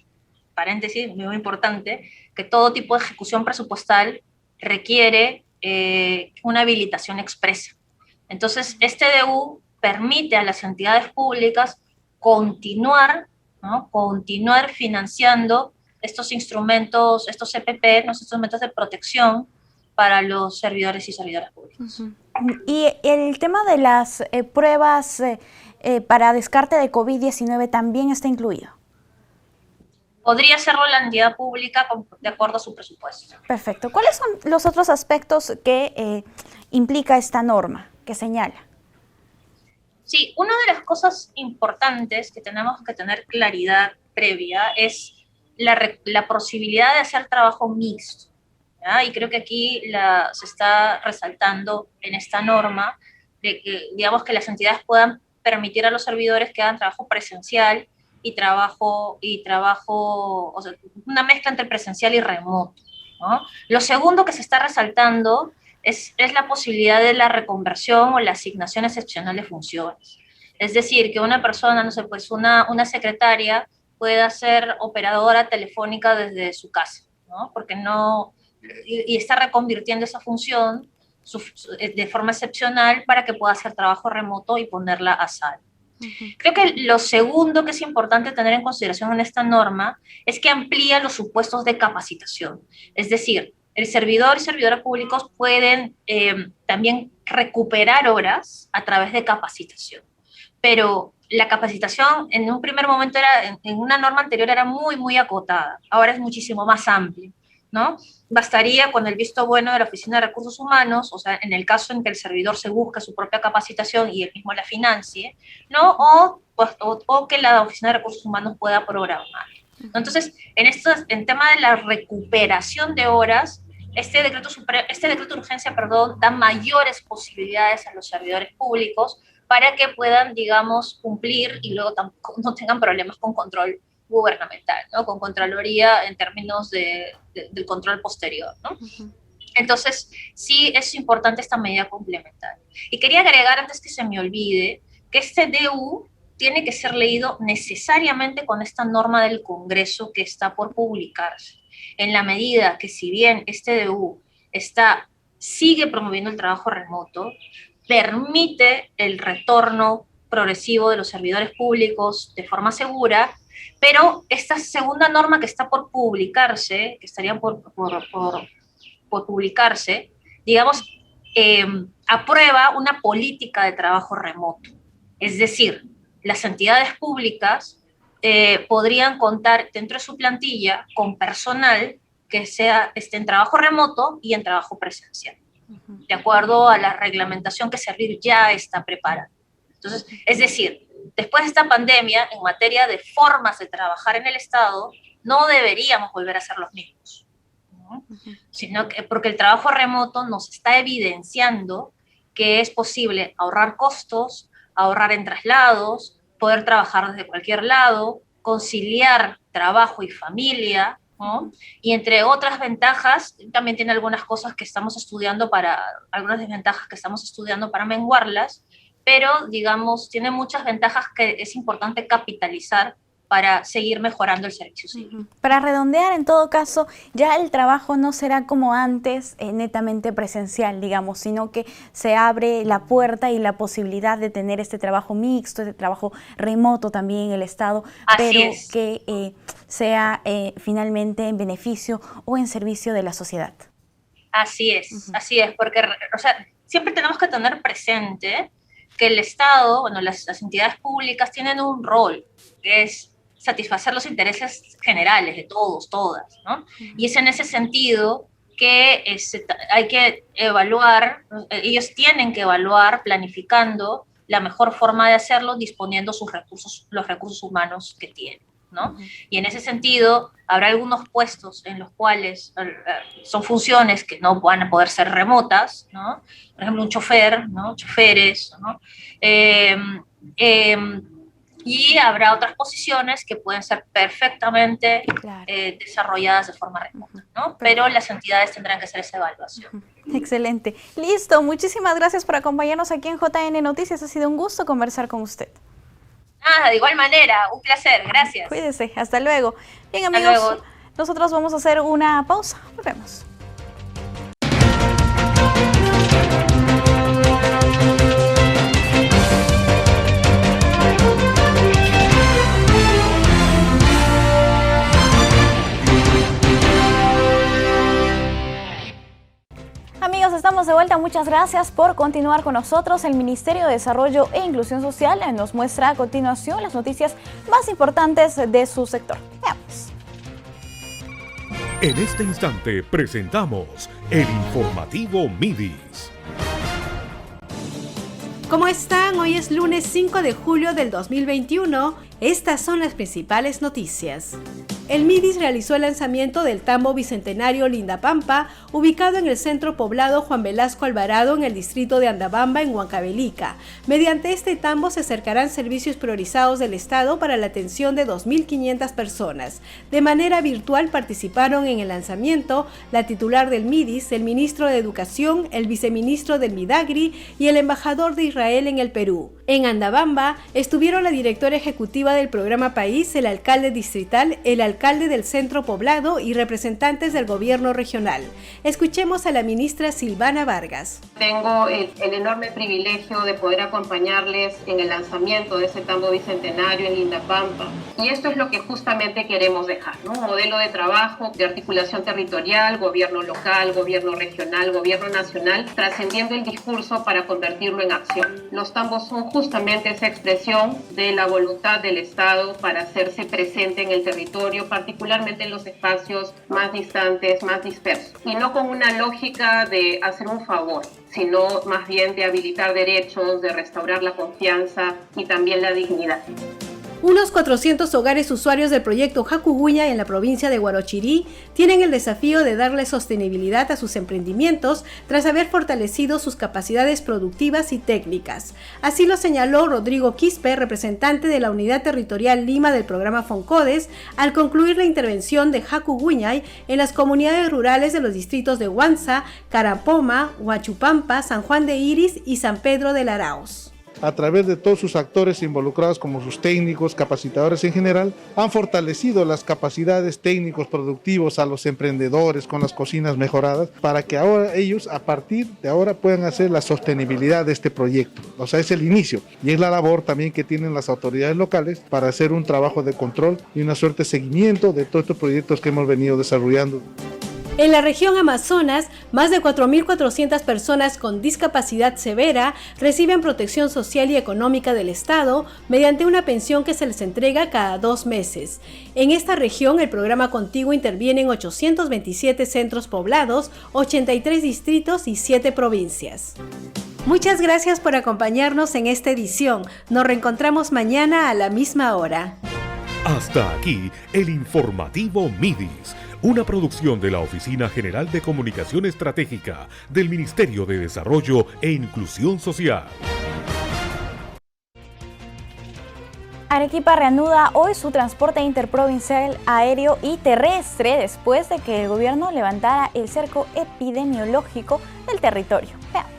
paréntesis, muy importante, que todo tipo de ejecución presupuestal requiere una habilitación expresa. Entonces, este DU permite a las entidades públicas continuar, ¿no? Continuar financiando estos instrumentos, estos CPP, los instrumentos de protección para los servidores y servidoras públicas. Y el tema de las pruebas para descarte de COVID-19 también está incluido. Podría hacerlo la entidad pública de acuerdo a su presupuesto. Perfecto. ¿Cuáles son los otros aspectos que implica esta norma que señala? Sí, una de las cosas importantes que tenemos que tener claridad previa es la posibilidad de hacer trabajo mixto, ¿ya? Y creo que aquí se está resaltando en esta norma de que, digamos, que las entidades puedan permitir a los servidores que hagan trabajo presencial y trabajo, o sea, una mezcla entre presencial y remoto, ¿no? Lo segundo que se está resaltando es la posibilidad de la reconversión o la asignación excepcional de funciones. Es decir, que una persona, no sé, pues una secretaria pueda ser operadora telefónica desde su casa, ¿no? Porque no, y está reconvirtiendo esa función de forma excepcional para que pueda hacer trabajo remoto y ponerla a salvo. Creo que lo segundo que es importante tener en consideración en esta norma es que amplía los supuestos de capacitación. Es decir, el servidor y servidoras públicos pueden también recuperar horas a través de capacitación. Pero la capacitación en un primer momento en una norma anterior era muy, muy acotada. Ahora es muchísimo más amplia, ¿no? Bastaría con el visto bueno de la Oficina de Recursos Humanos, o sea, en el caso en que el servidor se busca su propia capacitación y él mismo la financie, ¿no? O que la Oficina de Recursos Humanos pueda programar. Entonces, en tema de la recuperación de horas, este decreto de urgencia, da mayores posibilidades a los servidores públicos para que puedan, digamos, cumplir y luego tampoco no tengan problemas con control gubernamental, ¿no? Con Contraloría en términos del control posterior, ¿no? Entonces, sí es importante esta medida complementaria. Y quería agregar, antes que se me olvide, que este DU tiene que ser leído necesariamente con esta norma del Congreso que está por publicarse. En la medida que, si bien este DU sigue promoviendo el trabajo remoto, permite el retorno progresivo de los servidores públicos de forma segura, pero esta segunda norma que está por publicarse, que estaría por publicarse, digamos, aprueba una política de trabajo remoto. Es decir, las entidades públicas podrían contar dentro de su plantilla con personal que esté en trabajo remoto y en trabajo presencial, de acuerdo a la reglamentación que Servir ya está preparando. Entonces, es decir, después de esta pandemia, en materia de formas de trabajar en el Estado, no deberíamos volver a ser los mismos, ¿no? Sino que, porque el trabajo remoto nos está evidenciando que es posible ahorrar costos, ahorrar en traslados, poder trabajar desde cualquier lado, conciliar trabajo y familia, ¿no? Y entre otras ventajas, también tiene algunas cosas que estamos estudiando algunas desventajas que estamos estudiando para menguarlas, pero, digamos, tiene muchas ventajas que es importante capitalizar para seguir mejorando el servicio civil. Para redondear, en todo caso, ya el trabajo no será como antes, netamente presencial, digamos, sino que se abre la puerta y la posibilidad de tener este trabajo mixto, este trabajo remoto también en el Estado, pero que sea finalmente en beneficio o en servicio de la sociedad. Así es, porque, o sea, siempre tenemos que tener presente que el Estado, bueno, las entidades públicas tienen un rol, que es satisfacer los intereses generales de todos, todas, ¿no? Y es en ese sentido que hay que evaluar, ellos tienen que evaluar planificando la mejor forma de hacerlo, disponiendo los recursos humanos que tienen, ¿no? Y en ese sentido, habrá algunos puestos en los cuales son funciones que no van a poder ser remotas, ¿no? Por ejemplo, un chofer, ¿no? Choferes, ¿no? Y habrá otras posiciones que pueden ser perfectamente desarrolladas de forma remota, ¿no? Pero las entidades tendrán que hacer esa evaluación. Excelente. Listo. Muchísimas gracias por acompañarnos aquí en JN Noticias. Ha sido un gusto conversar con usted. De igual manera. Un placer. Gracias. Cuídese. Hasta luego. Bien, amigos, nosotros vamos a hacer una pausa. Volvemos. Amigos, estamos de vuelta. Muchas gracias por continuar con nosotros. El Ministerio de Desarrollo e Inclusión Social nos muestra a continuación las noticias más importantes de su sector. Veamos. En este instante presentamos el informativo Midis. ¿Cómo están? Hoy es lunes 5 de julio del 2021. Estas son las principales noticias. el MIDIS realizó el lanzamiento del tambo bicentenario Lindapampa, ubicado en el centro poblado Juan Velasco Alvarado en el distrito de Andabamba, en Huancavelica. Mediante este tambo se acercarán servicios priorizados del Estado para la atención de 2.500 personas. De manera virtual participaron en el lanzamiento la titular del MIDIS, el ministro de Educación, el viceministro del Midagri y el embajador de Israel en el Perú. En Andabamba estuvieron la directora ejecutiva del programa País, el alcalde distrital, el alcalde del centro poblado y representantes del gobierno regional. Escuchemos a la ministra Silvana Vargas. Tengo el enorme privilegio de poder acompañarles en el lanzamiento de este tambo bicentenario en Lindapampa. Y esto es lo que justamente queremos dejar, ¿no? Un modelo de trabajo, de articulación territorial, gobierno local, gobierno regional, gobierno nacional, trascendiendo el discurso para convertirlo en acción. Los tambos son justamente esa expresión de la voluntad del Estado para hacerse presente en el territorio, particularmente en los espacios más distantes, más dispersos. Y no con una lógica de hacer un favor, sino más bien de habilitar derechos, de restaurar la confianza y también la dignidad. Unos 400 hogares usuarios del proyecto Jacuguña en la provincia de Huarochirí tienen el desafío de darle sostenibilidad a sus emprendimientos tras haber fortalecido sus capacidades productivas y técnicas. Así lo señaló Rodrigo Quispe, representante de la Unidad Territorial Lima del programa Foncodes, al concluir la intervención de Jacuguñay en las comunidades rurales de los distritos de Huanza, Carapoma, Huachupampa, San Juan de Iris y San Pedro del Arauz. A través de todos sus actores involucrados como sus técnicos, capacitadores en general, han fortalecido las capacidades técnicos productivos a los emprendedores con las cocinas mejoradas para que ahora ellos a partir de ahora puedan hacer la sostenibilidad de este proyecto. O sea, es el inicio y es la labor también que tienen las autoridades locales para hacer un trabajo de control y una suerte de seguimiento de todos estos proyectos que hemos venido desarrollando. En la región Amazonas, más de 4.400 personas con discapacidad severa reciben protección social y económica del Estado mediante una pensión que se les entrega cada 2 meses. En esta región, el programa Contigo interviene en 827 centros poblados, 83 distritos y 7 provincias. Muchas gracias por acompañarnos en esta edición. Nos reencontramos mañana a la misma hora. Hasta aquí el informativo MIDIS, una producción de la Oficina General de Comunicación Estratégica del Ministerio de Desarrollo e Inclusión Social. Arequipa reanuda hoy su transporte interprovincial aéreo y terrestre después de que el gobierno levantara el cerco epidemiológico del territorio. Veamos.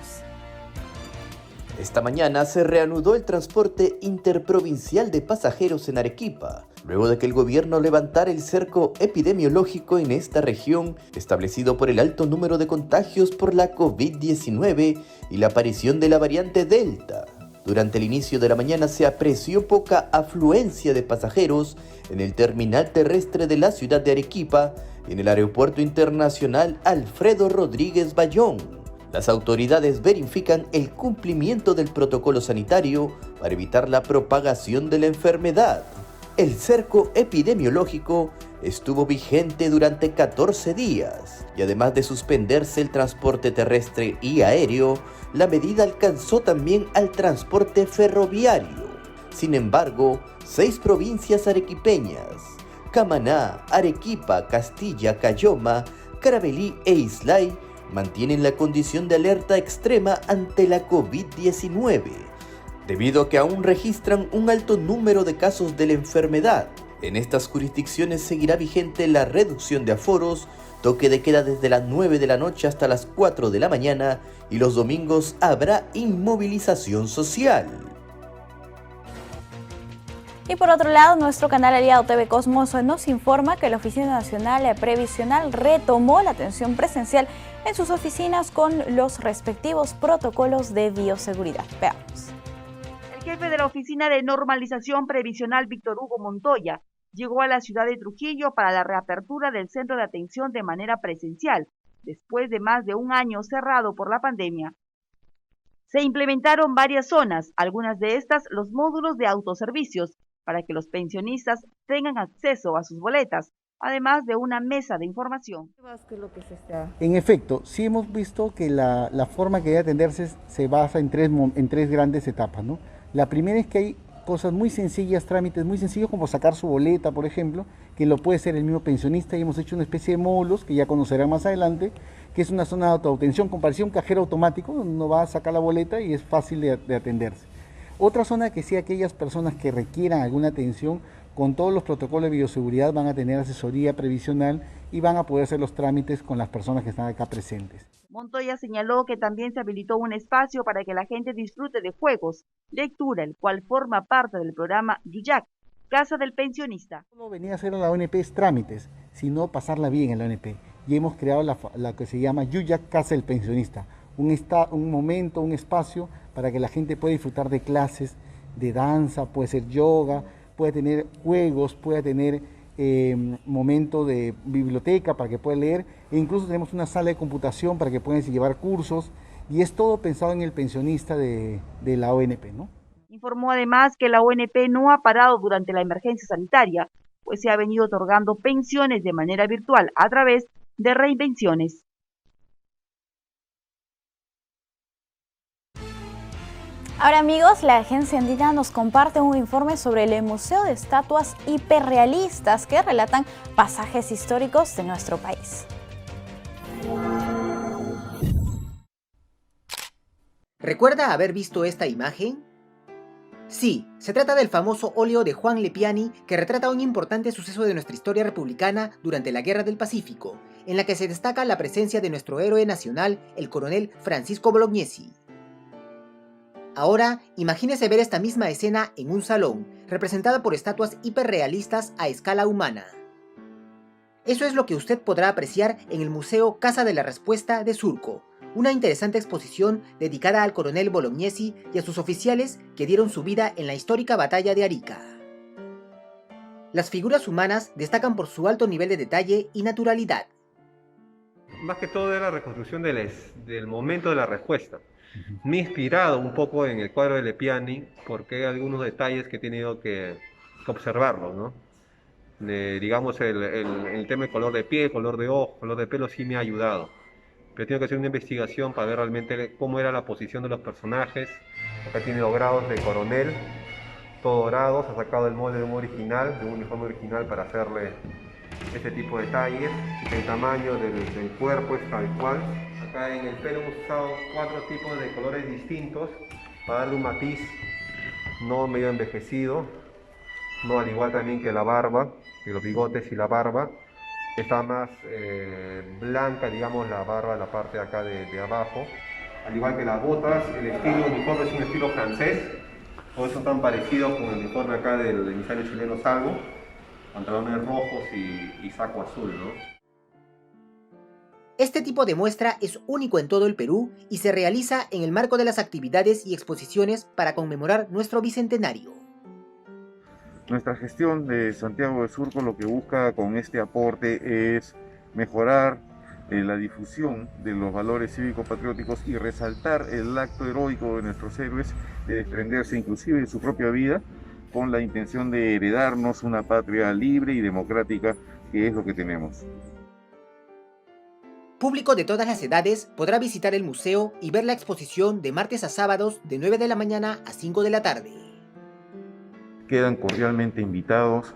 Esta mañana se reanudó el transporte interprovincial de pasajeros en Arequipa, luego de que el gobierno levantara el cerco epidemiológico en esta región, establecido por el alto número de contagios por la COVID-19 y la aparición de la variante Delta. Durante el inicio de la mañana se apreció poca afluencia de pasajeros en el terminal terrestre de la ciudad de Arequipa, en el Aeropuerto Internacional Alfredo Rodríguez Bayón. Las autoridades verifican el cumplimiento del protocolo sanitario para evitar la propagación de la enfermedad. El cerco epidemiológico estuvo vigente durante 14 días y además de suspenderse el transporte terrestre y aéreo, la medida alcanzó también al transporte ferroviario. Sin embargo, 6 provincias arequipeñas, Camaná, Arequipa, Castilla, Cayoma, Carabalí e Islay, mantienen la condición de alerta extrema ante la COVID-19, debido a que aún registran un alto número de casos de la enfermedad. En estas jurisdicciones seguirá vigente la reducción de aforos, toque de queda desde las 9 de la noche hasta las 4 de la mañana y los domingos habrá inmovilización social. Y por otro lado, nuestro canal aliado TV Cosmos nos informa que la Oficina Nacional Previsional retomó la atención presencial en sus oficinas con los respectivos protocolos de bioseguridad. Veamos. El jefe de la Oficina de Normalización Previsional, Víctor Hugo Montoya, llegó a la ciudad de Trujillo para la reapertura del centro de atención de manera presencial, después de más de un año cerrado por la pandemia. Se implementaron varias zonas, algunas de estas los módulos de autoservicios, para que los pensionistas tengan acceso a sus boletas, además de una mesa de información. En efecto, sí hemos visto que la forma que debe atenderse se basa en tres grandes etapas, ¿no? La primera es que hay cosas muy sencillas, trámites muy sencillos como sacar su boleta, por ejemplo, que lo puede ser el mismo pensionista, y hemos hecho una especie de módulos que ya conocerán más adelante, que es una zona de autoatención, con parecía un cajero automático, donde uno va a sacar la boleta y es fácil de atenderse. Otra zona que sí, aquellas personas que requieran alguna atención, con todos los protocolos de bioseguridad van a tener asesoría previsional y van a poder hacer los trámites con las personas que están acá presentes. Montoya señaló que también se habilitó un espacio para que la gente disfrute de juegos, lectura, el cual forma parte del programa Yuyac, Casa del Pensionista. No venía a hacer a la ONP es trámites, sino pasarla bien en la ONP. Y hemos creado la que se llama Yuyac, Casa del Pensionista, un momento, un espacio para que la gente pueda disfrutar de clases, de danza, puede ser yoga, puede tener juegos, puede tener momento de biblioteca para que pueda leer, e incluso tenemos una sala de computación para que puedan llevar cursos, y es todo pensado en el pensionista de la ONP, ¿no? Informó además que la ONP no ha parado durante la emergencia sanitaria, pues se ha venido otorgando pensiones de manera virtual a través de reinvenciones. Ahora, amigos, la agencia andina nos comparte un informe sobre el Museo de Estatuas Hiperrealistas que relatan pasajes históricos de nuestro país. ¿Recuerda haber visto esta imagen? Sí, se trata del famoso óleo de Juan Lepiani que retrata un importante suceso de nuestra historia republicana durante la Guerra del Pacífico, en la que se destaca la presencia de nuestro héroe nacional, el coronel Francisco Bolognesi. Ahora, imagínese ver esta misma escena en un salón, representada por estatuas hiperrealistas a escala humana. Eso es lo que usted podrá apreciar en el Museo Casa de la Respuesta de Surco, una interesante exposición dedicada al coronel Bolognesi y a sus oficiales que dieron su vida en la histórica batalla de Arica. Las figuras humanas destacan por su alto nivel de detalle y naturalidad. Más que todo es la reconstrucción del momento de la respuesta. Me he inspirado un poco en el cuadro de Lepiani porque hay algunos detalles que he tenido que observarlos, ¿no? Digamos el tema de color de piel, color de ojo, color de pelo sí me ha ayudado. Pero tengo que hacer una investigación para ver realmente cómo era la posición de los personajes. Acá tiene los grados de coronel, todo dorados, ha sacado el molde de un original, de un uniforme original para hacerle este tipo de detalles. El tamaño del cuerpo es tal cual. Acá en el pelo hemos usado 4 tipos de colores distintos para darle un matiz no medio envejecido, no al igual también que la barba, que los bigotes y la barba. Está más blanca, digamos, la barba, la parte de acá de abajo. Al igual que las botas, el estilo uniforme es un estilo francés, por eso tan parecido con el uniforme acá del emisario chileno Salvo, pantalones rojos y saco azul, ¿no? Este tipo de muestra es único en todo el Perú y se realiza en el marco de las actividades y exposiciones para conmemorar nuestro bicentenario. Nuestra gestión de Santiago de Surco lo que busca con este aporte es mejorar la difusión de los valores cívico-patrióticos y resaltar el acto heroico de nuestros héroes de desprenderse inclusive de su propia vida con la intención de heredarnos una patria libre y democrática, que es lo que tenemos. Público de todas las edades podrá visitar el museo y ver la exposición de martes a sábados de 9 de la mañana a 5 de la tarde. Quedan cordialmente invitados,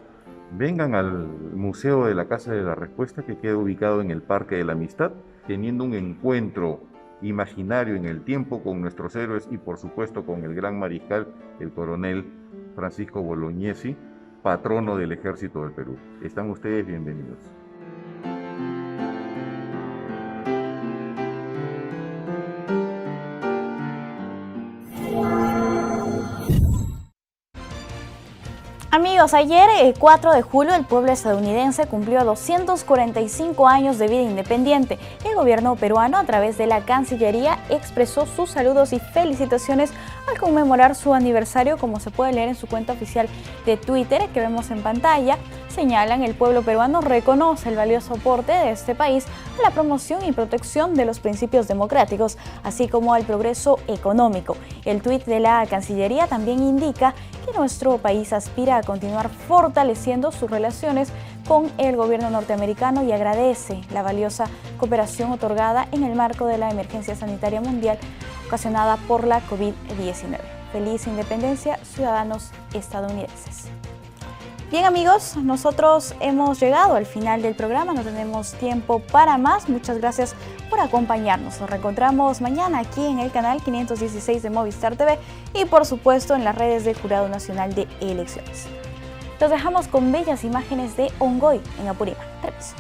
vengan al Museo de la Casa de la Respuesta, que queda ubicado en el Parque de la Amistad, teniendo un encuentro imaginario en el tiempo con nuestros héroes y por supuesto con el gran mariscal, el coronel Francisco Bolognesi, patrono del Ejército del Perú. Están ustedes bienvenidos. Amigos, ayer, 4 de julio, el pueblo estadounidense cumplió 245 años de vida independiente. El gobierno peruano, a través de la Cancillería, expresó sus saludos y felicitaciones al conmemorar su aniversario, como se puede leer en su cuenta oficial de Twitter, que vemos en pantalla. Señalan, el pueblo peruano reconoce el valioso aporte de este país a la promoción y protección de los principios democráticos, así como al progreso económico. El tuit de la Cancillería también indica que nuestro país aspira a continuar fortaleciendo sus relaciones con el gobierno norteamericano y agradece la valiosa cooperación otorgada en el marco de la emergencia sanitaria mundial ocasionada por la COVID-19. Feliz independencia, ciudadanos estadounidenses. Bien amigos, nosotros hemos llegado al final del programa, no tenemos tiempo para más. Muchas gracias por acompañarnos. Nos reencontramos mañana aquí en el canal 516 de Movistar TV y por supuesto en las redes del Jurado Nacional de Elecciones. Los dejamos con bellas imágenes de Ongoy en Apurímac. Permiso.